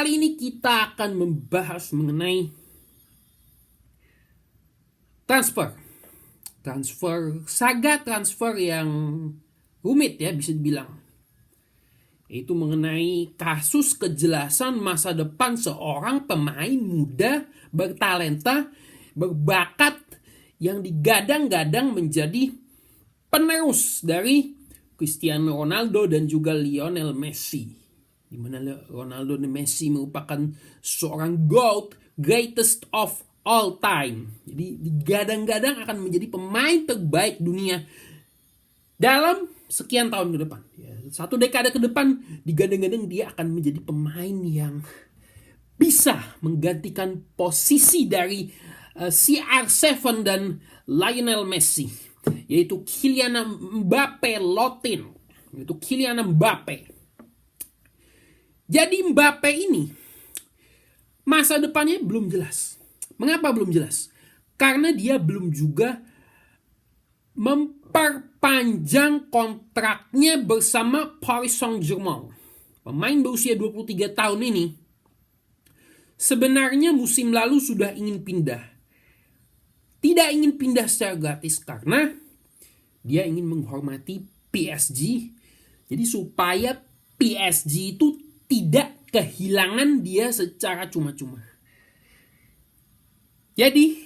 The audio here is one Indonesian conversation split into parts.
Kali ini kita akan membahas mengenai saga transfer yang rumit ya bisa dibilang. Itu mengenai kasus kejelasan masa depan seorang pemain muda bertalenta, berbakat yang digadang-gadang menjadi penerus dari Cristiano Ronaldo dan juga Lionel Messi. Di mana Ronaldo dan Messi merupakan seorang GOAT, greatest of all time. Jadi digadang-gadang akan menjadi pemain terbaik dunia dalam sekian tahun ke depan. Satu dekade ke depan digadang-gadang dia akan menjadi pemain yang bisa menggantikan posisi dari CR7 dan Lionel Messi, yaitu Kylian Mbappe Lotin, yaitu Kylian Mbappe. Jadi Mbappe ini masa depannya belum jelas. Mengapa belum jelas? Karena dia belum juga memperpanjang kontraknya bersama Paris Saint-Germain. Pemain berusia 23 tahun ini sebenarnya musim lalu sudah ingin pindah. Tidak ingin pindah secara gratis karena dia ingin menghormati PSG. Jadi supaya PSG itu tidak kehilangan dia secara cuma-cuma. Jadi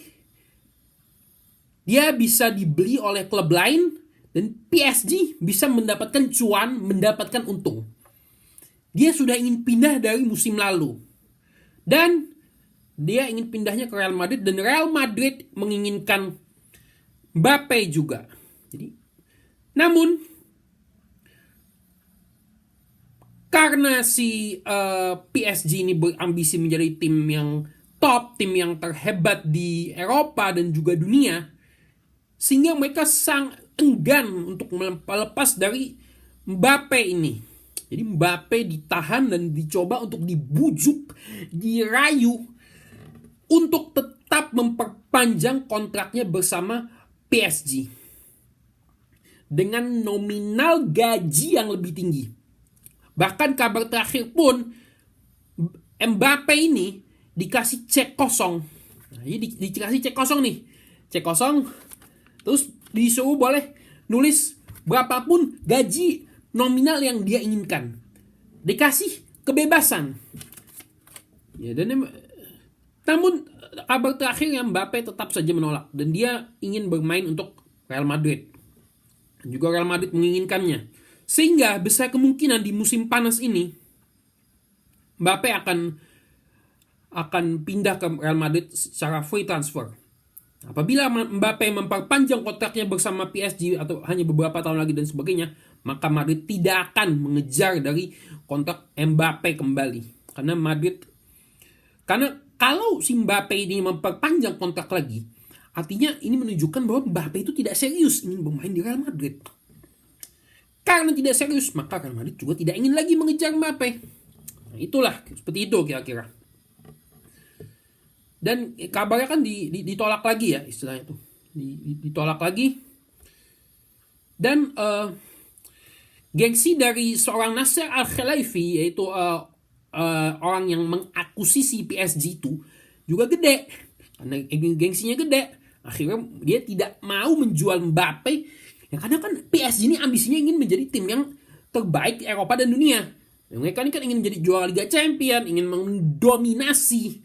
dia bisa dibeli oleh klub lain dan PSG bisa mendapatkan cuan, mendapatkan untung. Dia sudah ingin pindah dari musim lalu. Dan dia ingin pindahnya ke Real Madrid dan Real Madrid menginginkan Mbappe juga. Jadi, namun karena si PSG ini berambisi menjadi tim yang top, tim yang terhebat di Eropa dan juga dunia, sehingga mereka sangat enggan untuk melepas dari Mbappe ini. Jadi Mbappe ditahan dan dicoba untuk dibujuk, dirayu untuk tetap memperpanjang kontraknya bersama PSG dengan nominal gaji yang lebih tinggi. Bahkan kabar terakhir pun Mbappe ini dikasih cek kosong. Nah, ini dikasih cek kosong nih. Cek kosong. Terus disuruh boleh nulis berapapun gaji nominal yang dia inginkan. Dikasih kebebasan. Ya, namun kabar terakhir yang Mbappe tetap saja menolak dan dia ingin bermain untuk Real Madrid. Dan juga Real Madrid menginginkannya. Sehingga besar kemungkinan di musim panas ini Mbappe akan pindah ke Real Madrid secara free transfer. Apabila Mbappe memperpanjang kontraknya bersama PSG atau hanya beberapa tahun lagi dan sebagainya, maka Madrid tidak akan mengejar dari kontrak Mbappe kembali. Karena kalau si Mbappe ini memperpanjang kontrak lagi, artinya ini menunjukkan bahwa Mbappe itu tidak serius ingin bermain di Real Madrid. Karena tidak serius, maka Real Madrid juga tidak ingin lagi mengejar Mbappe. Nah, itulah, seperti itu kira-kira. Dan kabarnya kan ditolak lagi ya istilahnya itu. Ditolak lagi. Dan gengsi dari seorang Nasser Al-Khelaifi, yaitu orang yang mengakuisisi PSG itu juga gede. Karena gengsinya gede, akhirnya dia tidak mau menjual Mbappe. Ya, karena kan PSG ini ambisinya ingin menjadi tim yang terbaik di Eropa dan dunia. Ya, mereka ini kan ingin menjadi juara Liga Champions, ingin mendominasi.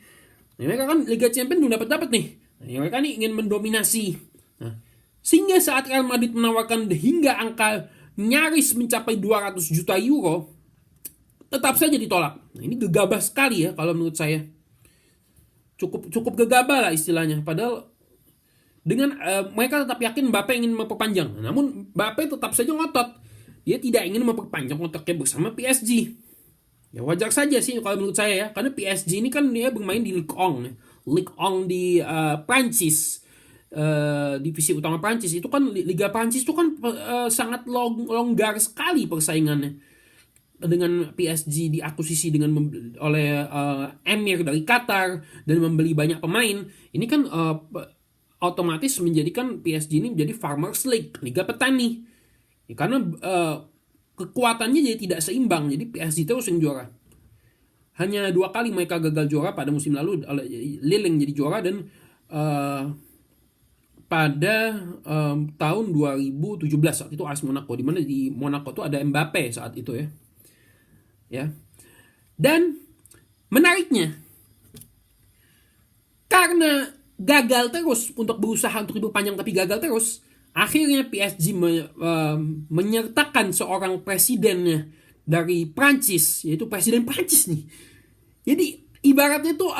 Ya, mereka kan Liga Champions belum dapat nih. Ya, mereka ini ingin mendominasi. Nah, sehingga saat Real Madrid menawarkan hingga angka nyaris mencapai 200 juta euro, tetap saja ditolak. Nah, ini gegabah sekali ya kalau menurut saya. Cukup gegabah lah istilahnya. Padahal dengan mereka tetap yakin Mbappe ingin memperpanjang. Namun Mbappe tetap saja ngotot. Dia tidak ingin memperpanjang kontraknya bersama PSG. Ya wajar saja sih kalau menurut saya ya. Karena PSG ini kan dia bermain di Ligue 1. Ligue 1 di Prancis. Divisi utama Prancis. Itu kan Liga Prancis itu kan sangat longgar sekali persaingannya. Dengan PSG diakuisisi oleh Emir dari Qatar dan membeli banyak pemain. Ini kan otomatis menjadikan PSG ini menjadi Farmers League, Liga Petani. Ya, karena kekuatannya jadi tidak seimbang, jadi PSG terus yang juara. Hanya 2 kali mereka gagal juara pada musim lalu. Lille yang jadi juara, dan pada tahun 2017 saat itu AS Monaco, di mana di Monaco tuh ada Mbappe saat itu ya. Dan menariknya, karena gagal terus untuk berusaha untuk diperpanjang tapi gagal terus, akhirnya PSG menyertakan seorang presidennya dari Prancis, yaitu presiden Prancis nih. Jadi ibaratnya tuh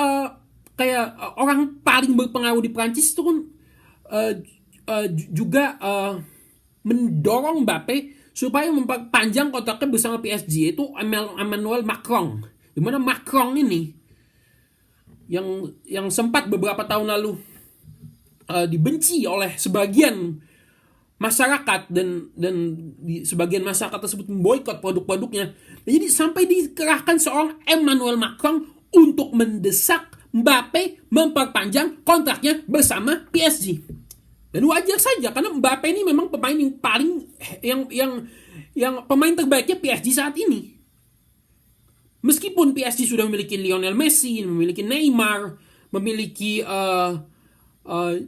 kayak orang paling berpengaruh di Prancis itu kan juga mendorong Mbappe supaya memperpanjang kontraknya bersama PSG, yaitu Emmanuel Macron. Di mana Macron ini yang sempat beberapa tahun lalu dibenci oleh sebagian masyarakat, dan sebagian masyarakat tersebut memboikot produk-produknya. Jadi sampai dikerahkan seorang Emmanuel Macron untuk mendesak Mbappe memperpanjang kontraknya bersama PSG. Dan wajar saja, karena Mbappe ini memang pemain yang paling yang pemain terbaiknya PSG saat ini. Meskipun PSG sudah memiliki Lionel Messi, memiliki Neymar, memiliki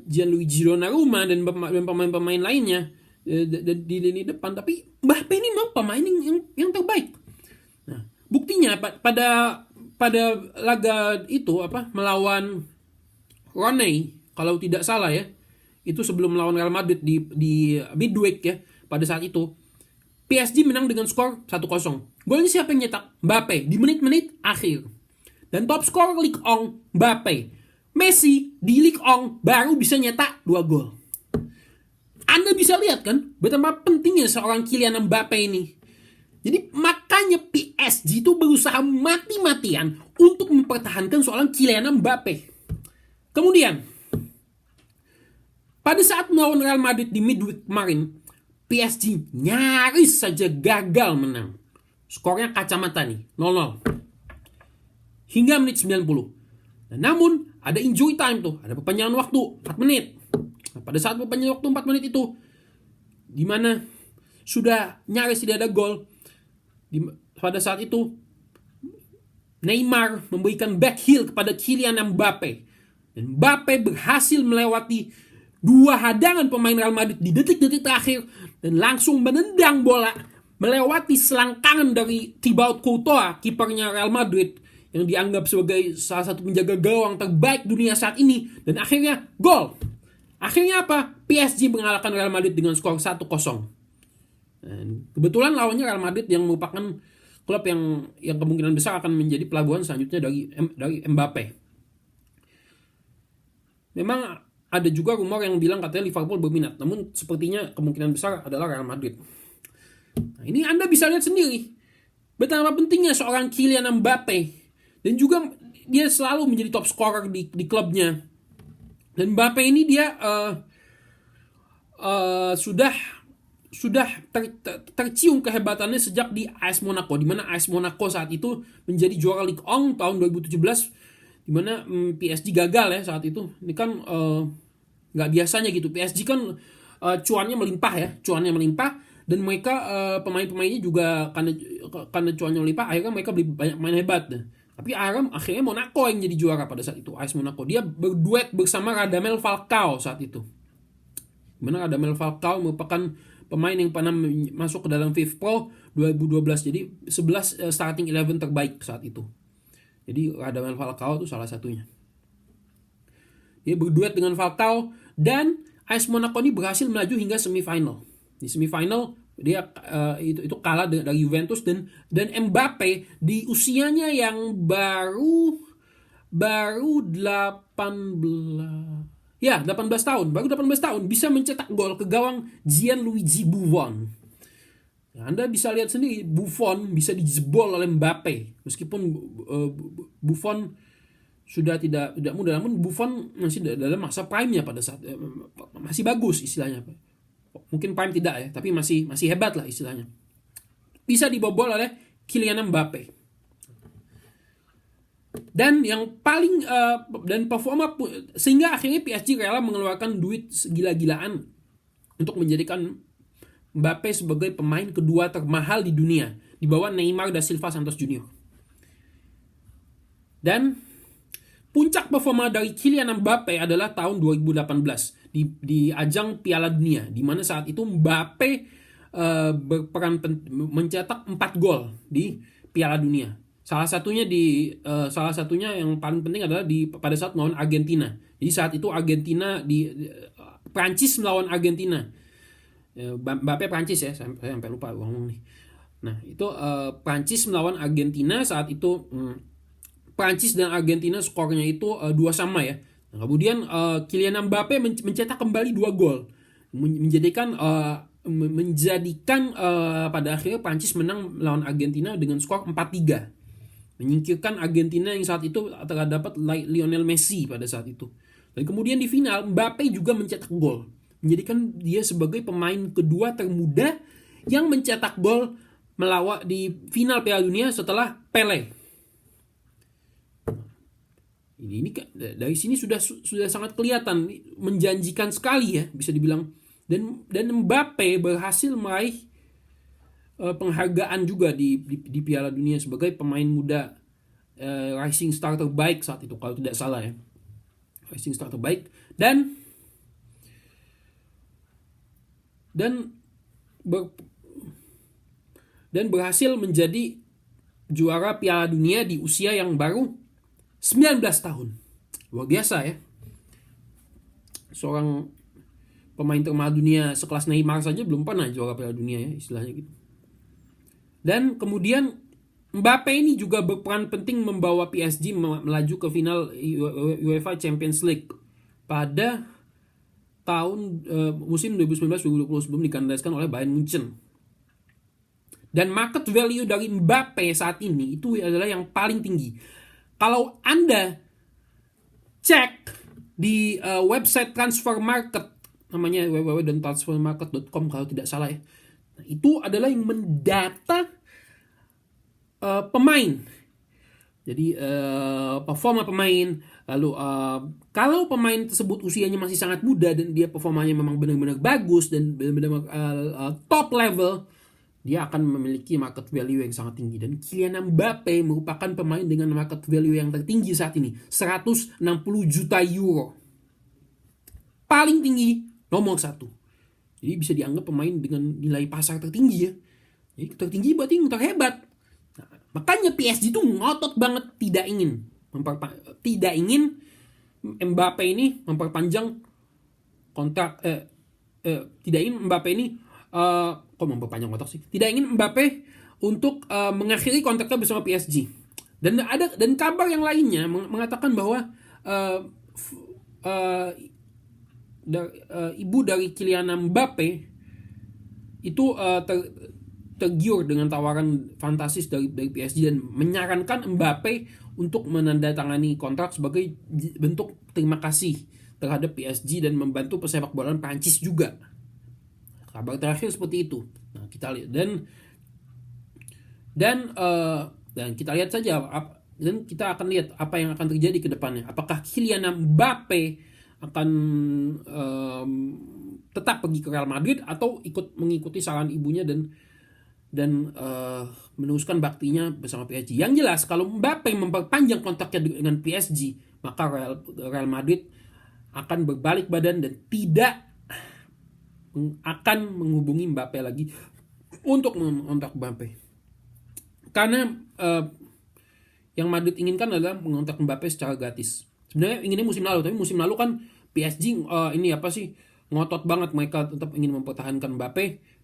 Gianluigi Donnarumma dan pemain-pemain lainnya di lini depan, tapi Mbappe ini memang pemain yang terbaik. Nah, buktinya pada laga itu melawan Rennes, kalau tidak salah ya, itu sebelum melawan Real Madrid di midweek ya, pada saat itu PSG menang dengan skor 1-0. Golnya siapa yang nyetak? Mbappe di menit-menit akhir. Dan top skor Ligue 1 Mbappe. Messi di Ligue 1 baru bisa nyetak 2 gol. Anda bisa lihat kan betapa pentingnya seorang Kylian Mbappe ini. Jadi makanya PSG itu berusaha mati-matian untuk mempertahankan seorang Kylian Mbappe. Kemudian pada saat melawan Real Madrid di midweek kemarin, PSG nyaris saja gagal menang. Skornya kacamata nih, 0-0. Hingga menit 90. Namun ada injury time tuh, ada perpanjangan waktu 4 menit. Nah, pada saat perpanjangan waktu 4 menit itu, di mana sudah nyaris tidak ada gol, pada saat itu Neymar memberikan back heel kepada Kylian Mbappe. Dan Mbappe berhasil melewati 2 hadangan pemain Real Madrid di detik-detik terakhir dan langsung menendang bola melewati selangkangan dari Thibaut Courtois, kipernya Real Madrid, yang dianggap sebagai salah satu penjaga gawang terbaik dunia saat ini, dan akhirnya gol. Akhirnya apa? PSG mengalahkan Real Madrid dengan skor 1-0. Dan kebetulan lawannya Real Madrid yang merupakan klub yang kemungkinan besar akan menjadi pelabuhan selanjutnya dari Mbappe. Memang ada juga rumor yang bilang katanya Liverpool berminat, namun sepertinya kemungkinan besar adalah Real Madrid. Nah, ini Anda bisa lihat sendiri betapa pentingnya seorang Kylian Mbappe, dan juga dia selalu menjadi top scorer di klubnya. Dan Mbappe ini dia sudah tercium kehebatannya sejak di AS Monaco, di mana AS Monaco saat itu menjadi juara Ligue 1 tahun 2017, di mana PSG gagal ya saat itu. Ini kan nggak biasanya gitu. PSG kan cuannya melimpah, dan mereka pemain-pemainnya juga karena cuannya melimpah, akhirnya mereka beli banyak pemain hebat. Tapi akhirnya Monaco yang jadi juara pada saat itu, AS Monaco. Dia berduet bersama Radamel Falcao saat itu. Dimana Radamel Falcao merupakan pemain yang pernah masuk ke dalam FIFPro 2012. Jadi 11 starting 11 terbaik saat itu. Jadi Radamel Falcao itu salah satunya. Dia berduet dengan Falcao, dan AS Monaco ini berhasil melaju hingga semifinal. Di semifinal dia itu kalah dari Juventus, dan Mbappe di usianya yang baru 18 tahun bisa mencetak gol ke gawang Gianluigi Buffon. Nah, Anda bisa lihat sendiri, Buffon bisa dijebol oleh Mbappe, meskipun Buffon sudah tidak muda, namun Buffon masih dalam masa prime-nya pada saat masih bagus istilahnya. Mungkin prime tidak ya, tapi masih hebat lah istilahnya. Bisa dibobol oleh Kylian Mbappe. Dan yang paling dan performa, sehingga akhirnya PSG rela mengeluarkan duit segila-gilaan untuk menjadikan Mbappe sebagai pemain kedua termahal di dunia, di bawah Neymar da Silva Santos Junior. Dan puncak performa dari Kylian Mbappe adalah tahun 2018 di ajang Piala Dunia, di mana saat itu Mbappe berperan mencetak 4 gol di Piala Dunia. Salah satunya yang paling penting adalah pada saat melawan Argentina. Jadi saat itu Argentina Prancis melawan Argentina. Mbappe Prancis ya, saya sampai lupa ngomong nih. Nah, itu Prancis melawan Argentina saat itu. Prancis dan Argentina skornya itu 2-2 ya. Nah, kemudian Kylian Mbappe mencetak kembali 2 gol. Menjadikan pada akhirnya Prancis menang melawan Argentina dengan skor 4-3. Menyingkirkan Argentina yang saat itu terdapat Lionel Messi pada saat itu. Dan kemudian di final Mbappe juga mencetak gol. Menjadikan dia sebagai pemain kedua termuda yang mencetak gol di final Piala Dunia setelah Pele. Ini dari sini sudah sangat kelihatan, menjanjikan sekali ya, bisa dibilang. Dan Mbappe berhasil meraih penghargaan juga di Piala Dunia sebagai pemain muda rising star terbaik saat itu kalau tidak salah ya, rising star terbaik. Dan berhasil menjadi juara Piala Dunia di usia yang baru 19 tahun. Luar biasa ya. Seorang pemain termahal dunia sekelas Neymar saja belum pernah juara Piala Dunia ya, istilahnya gitu. Dan kemudian Mbappe ini juga berperan penting membawa PSG melaju ke final UEFA Champions League pada tahun musim 2019-2020 sebelum dikandaskan oleh Bayern Munchen. Dan market value dari Mbappe saat ini itu adalah yang paling tinggi. Kalau Anda cek di website transfer market, namanya www.transfermarket.com kalau tidak salah ya, nah, itu adalah yang mendata pemain. Jadi performa pemain, lalu kalau pemain tersebut usianya masih sangat muda dan dia performanya memang benar-benar bagus dan benar-benar top level, dia akan memiliki market value yang sangat tinggi. Dan Kylian Mbappe merupakan pemain dengan market value yang tertinggi saat ini, 160 juta euro. Paling tinggi, nomor 1. Jadi bisa dianggap pemain dengan nilai pasar tertinggi ya. Jadi tertinggi berarti yang terhebat. Nah, makanya PSG itu ngotot banget tidak ingin Mbappe ini memperpanjang kontrak tidak ingin Mbappe ini memperpanjang kontrak sih. Tidak ingin Mbappe untuk mengakhiri kontraknya bersama PSG. Dan kabar yang lainnya mengatakan bahwa ibu dari Kylian Mbappe itu tergiur dengan tawaran fantastis dari PSG dan menyarankan Mbappe untuk menandatangani kontrak sebagai bentuk terima kasih terhadap PSG dan membantu pesepak bola Prancis juga. Kabar terakhir seperti itu. Nah, kita lihat dan kita lihat saja dan kita akan lihat apa yang akan terjadi ke depannya. Apakah Kylian Mbappe akan tetap pergi ke Real Madrid atau mengikuti saran ibunya dan meneruskan baktinya bersama PSG. Yang jelas kalau Mbappe memperpanjang kontraknya dengan PSG, maka Real Madrid akan berbalik badan dan tidak akan menghubungi Mbappe lagi untuk mengontak Mbappe. Karena yang Madrid inginkan adalah mengontak Mbappe secara gratis. Sebenarnya inginnya musim lalu, tapi musim lalu kan PSG ngotot banget, mereka tetap ingin mempertahankan Mbappe.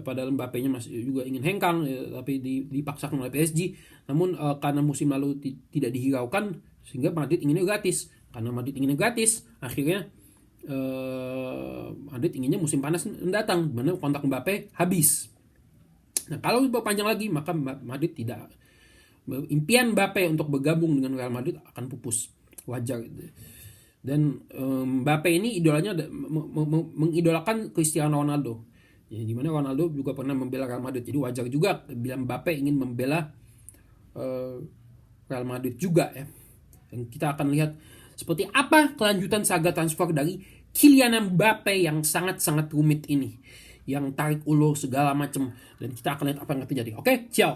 Padahal Mbappe-nya masih juga ingin hengkang tapi dipaksakan oleh PSG. Namun karena musim lalu tidak dihiraukan sehingga Madrid inginnya gratis. Karena Madrid inginnya gratis, akhirnya Madrid inginnya musim panas mendatang, di mana kontrak Mbappe habis. Nah, kalau diperpanjang lagi maka Madrid tidak, impian Mbappe untuk bergabung dengan Real Madrid akan pupus. Wajar. Dan Mbappe ini idolanya mengidolakan Cristiano Ronaldo. Ya, di mana Ronaldo juga pernah membela Real Madrid. Jadi wajar juga bila Mbappe ingin membela Real Madrid juga ya. Dan kita akan lihat seperti apa kelanjutan saga transfer dari Kylian Mbappe yang sangat-sangat rumit ini, yang tarik ulur segala macam, dan kita akan lihat apa yang akan terjadi. Oke, ciao.